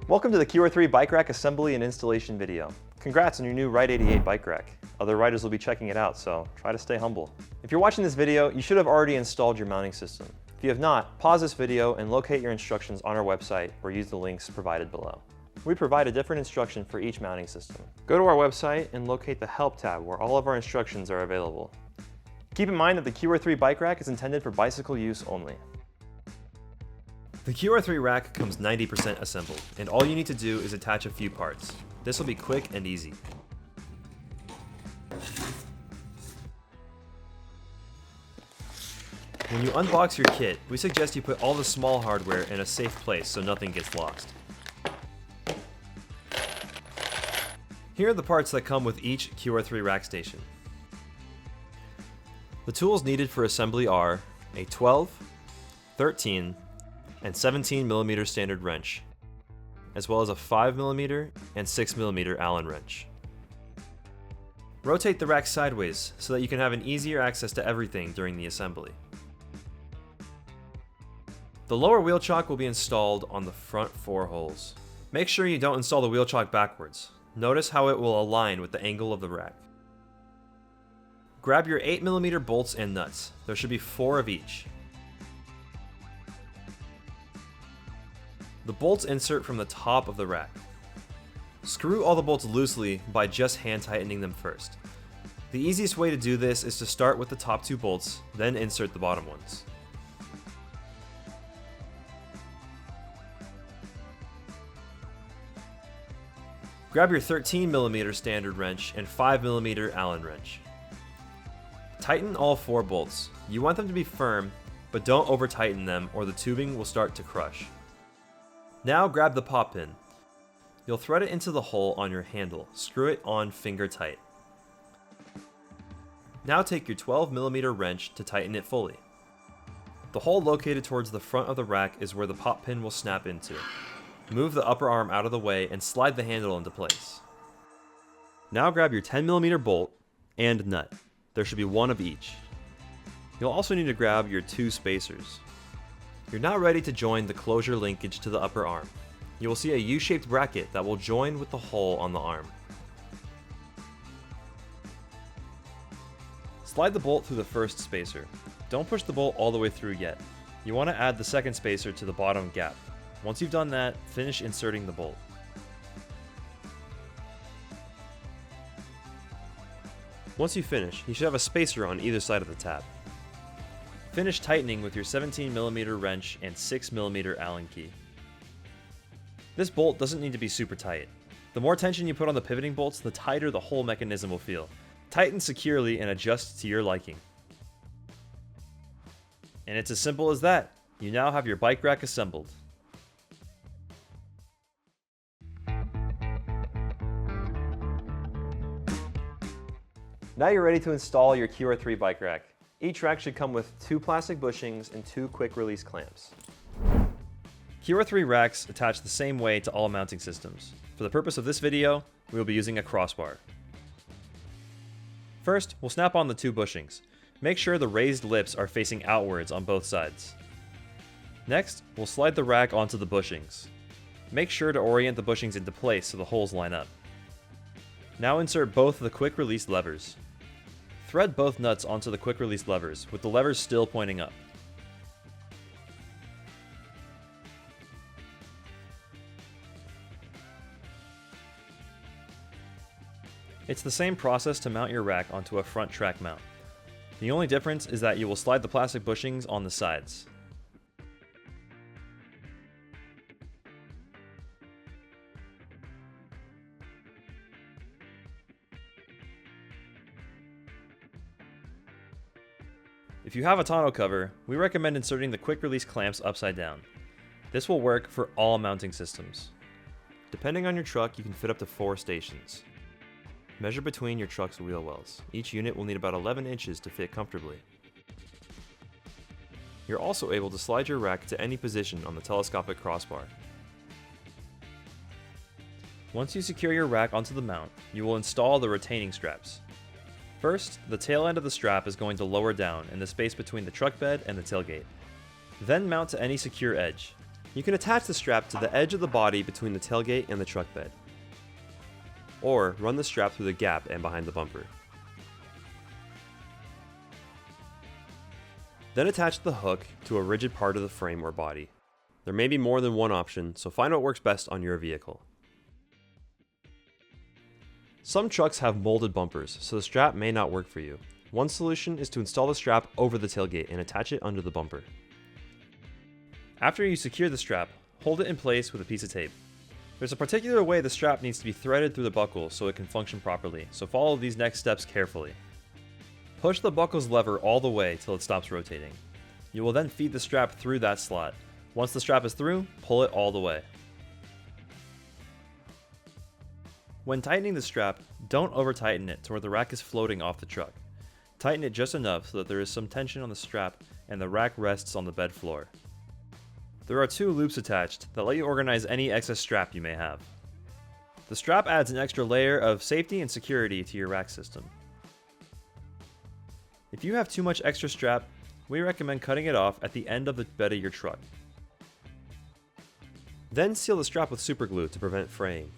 Welcome to the QR3 bike rack assembly and installation video. Congrats on your new Ride 88 bike rack. Other riders will be checking it out, so try to stay humble. If you're watching this video, you should have already installed your mounting system. If you have not, pause this video and locate your instructions on our website or use the links provided below. We provide a different instruction for each mounting system. Go to our website and locate the Help tab where all of our instructions are available. Keep in mind that the QR3 bike rack is intended for bicycle use only. The QR3 rack comes 90% assembled, and all you need to do is attach a few parts. This will be quick and easy. When you unbox your kit, we suggest you put all the small hardware in a safe place so nothing gets lost. Here are the parts that come with each QR3 rack station. The tools needed for assembly are a 12, 13, and 17mm standard wrench, as well as a 5mm and 6mm Allen wrench. Rotate the rack sideways so that you can have an easier access to everything during the assembly. The lower wheel chock will be installed on the front 4 holes. Make sure you don't install the wheel chock backwards. Notice how it will align with the angle of the rack. Grab your 8mm bolts and nuts. There should be 4 of each. The bolts insert from the top of the rack. Screw all the bolts loosely by just hand tightening them first. The easiest way to do this is to start with the top 2 bolts, then insert the bottom ones. Grab your 13mm standard wrench and 5mm Allen wrench. Tighten all 4 bolts. You want them to be firm, but don't over tighten them or the tubing will start to crush. Now grab the pop pin. You'll thread it into the hole on your handle. Screw it on finger tight. Now take your 12mm wrench to tighten it fully. The hole located towards the front of the rack is where the pop pin will snap into. Move the upper arm out of the way and slide the handle into place. Now grab your 10mm bolt and nut. There should be 1 of each. You'll also need to grab your 2 spacers. You're now ready to join the closure linkage to the upper arm. You will see a U-shaped bracket that will join with the hole on the arm. Slide the bolt through the first spacer. Don't push the bolt all the way through yet. You want to add the second spacer to the bottom gap. Once you've done that, finish inserting the bolt. Once you finish, you should have a spacer on either side of the tab. Finish tightening with your 17mm wrench and 6mm Allen key. This bolt doesn't need to be super tight. The more tension you put on the pivoting bolts, the tighter the whole mechanism will feel. Tighten securely and adjust to your liking. And it's as simple as that. You now have your bike rack assembled. Now you're ready to install your QR3 bike rack. Each rack should come with 2 plastic bushings and 2 quick release clamps. QR3 racks attach the same way to all mounting systems. For the purpose of this video, we will be using a crossbar. First, we'll snap on the 2 bushings. Make sure the raised lips are facing outwards on both sides. Next, we'll slide the rack onto the bushings. Make sure to orient the bushings into place so the holes line up. Now insert both of the quick release levers. Thread both nuts onto the quick release levers, with the levers still pointing up. It's the same process to mount your rack onto a front track mount. The only difference is that you will slide the plastic bushings on the sides. If you have a tonneau cover, we recommend inserting the quick release clamps upside down. This will work for all mounting systems. Depending on your truck, you can fit up to 4 stations. Measure between your truck's wheel wells. Each unit will need about 11 inches to fit comfortably. You're also able to slide your rack to any position on the telescopic crossbar. Once you secure your rack onto the mount, you will install the retaining straps. First, the tail end of the strap is going to lower down in the space between the truck bed and the tailgate. Then mount to any secure edge. You can attach the strap to the edge of the body between the tailgate and the truck bed, or run the strap through the gap and behind the bumper. Then attach the hook to a rigid part of the frame or body. There may be more than one option, so find what works best on your vehicle. Some trucks have molded bumpers, so the strap may not work for you. One solution is to install the strap over the tailgate and attach it under the bumper. After you secure the strap, hold it in place with a piece of tape. There's a particular way the strap needs to be threaded through the buckle so it can function properly, so follow these next steps carefully. Push the buckle's lever all the way till it stops rotating. You will then feed the strap through that slot. Once the strap is through, pull it all the way. When tightening the strap, don't over-tighten it to where the rack is floating off the truck. Tighten it just enough so that there is some tension on the strap and the rack rests on the bed floor. There are 2 loops attached that let you organize any excess strap you may have. The strap adds an extra layer of safety and security to your rack system. If you have too much extra strap, we recommend cutting it off at the end of the bed of your truck. Then seal the strap with super glue to prevent fraying.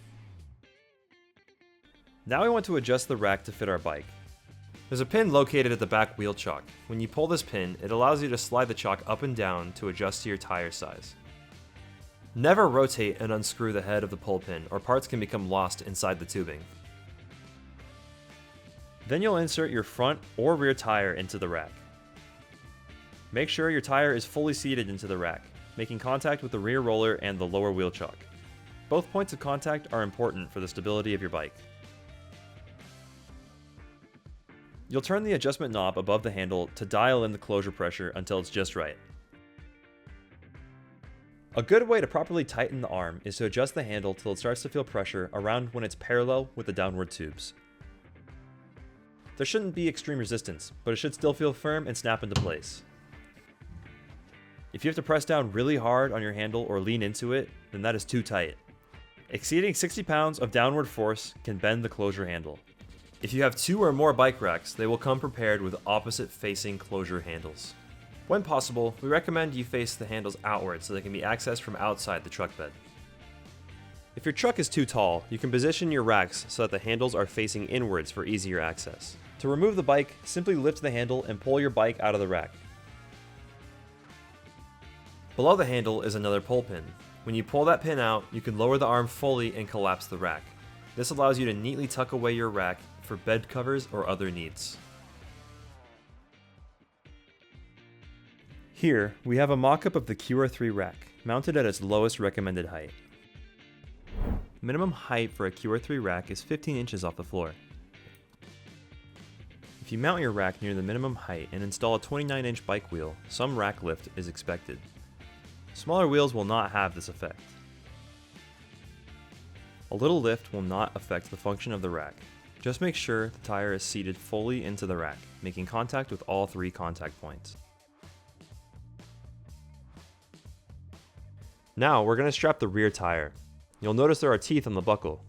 Now we want to adjust the rack to fit our bike. There's a pin located at the back wheel chock. When you pull this pin, it allows you to slide the chock up and down to adjust to your tire size. Never rotate and unscrew the head of the pull pin, or parts can become lost inside the tubing. Then you'll insert your front or rear tire into the rack. Make sure your tire is fully seated into the rack, making contact with the rear roller and the lower wheel chock. Both points of contact are important for the stability of your bike. You'll turn the adjustment knob above the handle to dial in the closure pressure until it's just right. A good way to properly tighten the arm is to adjust the handle till it starts to feel pressure around when it's parallel with the downward tubes. There shouldn't be extreme resistance, but it should still feel firm and snap into place. If you have to press down really hard on your handle or lean into it, then that is too tight. Exceeding 60 pounds of downward force can bend the closure handle. If you have 2 or more bike racks, they will come prepared with opposite facing closure handles. When possible, we recommend you face the handles outward so they can be accessed from outside the truck bed. If your truck is too tall, you can position your racks so that the handles are facing inwards for easier access. To remove the bike, simply lift the handle and pull your bike out of the rack. Below the handle is another pull pin. When you pull that pin out, you can lower the arm fully and collapse the rack. This allows you to neatly tuck away your rack for bed covers or other needs. Here, we have a mock-up of the QR3 rack, mounted at its lowest recommended height. Minimum height for a QR3 rack is 15 inches off the floor. If you mount your rack near the minimum height and install a 29-inch bike wheel, some rack lift is expected. Smaller wheels will not have this effect. A little lift will not affect the function of the rack. Just make sure the tire is seated fully into the rack, making contact with all 3 contact points. Now we're going to strap the rear tire. You'll notice there are teeth on the buckle.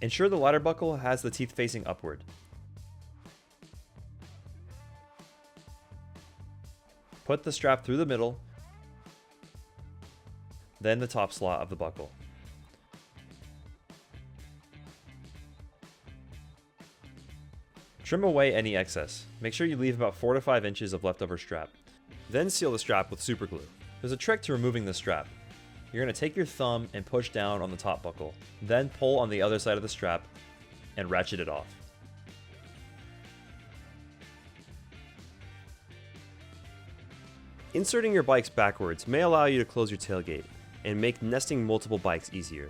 Ensure the ladder buckle has the teeth facing upward. Put the strap through the middle, then the top slot of the buckle. Trim away any excess. Make sure you leave about 4 to 5 inches of leftover strap. Then seal the strap with super glue. There's a trick to removing the strap. You're going to take your thumb and push down on the top buckle, then pull on the other side of the strap and ratchet it off. Inserting your bikes backwards may allow you to close your tailgate and make nesting multiple bikes easier.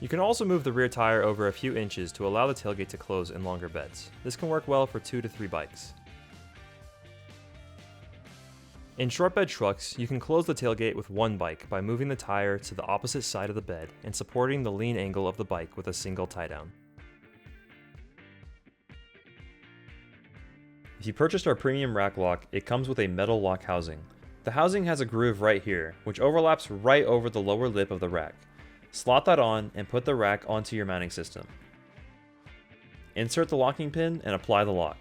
You can also move the rear tire over a few inches to allow the tailgate to close in longer beds. This can work well for 2 to 3 bikes. In short bed trucks, you can close the tailgate with one bike by moving the tire to the opposite side of the bed and supporting the lean angle of the bike with a single tie down. If you purchased our premium rack lock, it comes with a metal lock housing. The housing has a groove right here, which overlaps right over the lower lip of the rack. Slot that on and put the rack onto your mounting system. Insert the locking pin and apply the lock.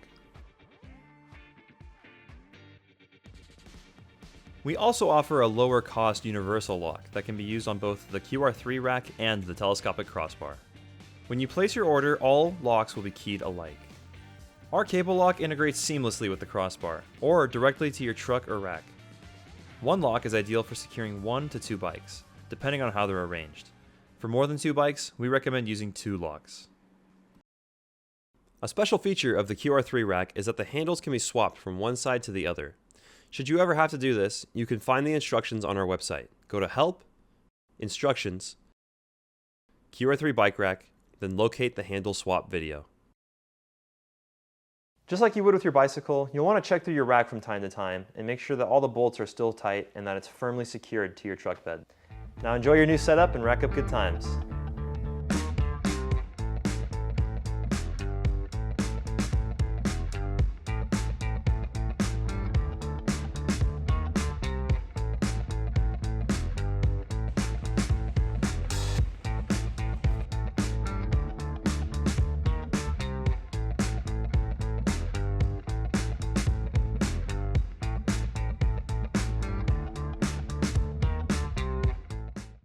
We also offer a lower cost universal lock that can be used on both the QR3 rack and the telescopic crossbar. When you place your order, all locks will be keyed alike. Our cable lock integrates seamlessly with the crossbar, or directly to your truck or rack. One lock is ideal for securing 1 to 2 bikes, depending on how they're arranged. For more than 2 bikes, we recommend using 2 locks. A special feature of the QR3 rack is that the handles can be swapped from one side to the other. Should you ever have to do this, you can find the instructions on our website. Go to Help, Instructions, QR3 Bike Rack, then locate the handle swap video. Just like you would with your bicycle, you'll want to check through your rack from time to time and make sure that all the bolts are still tight and that it's firmly secured to your truck bed. Now enjoy your new setup and rack up good times.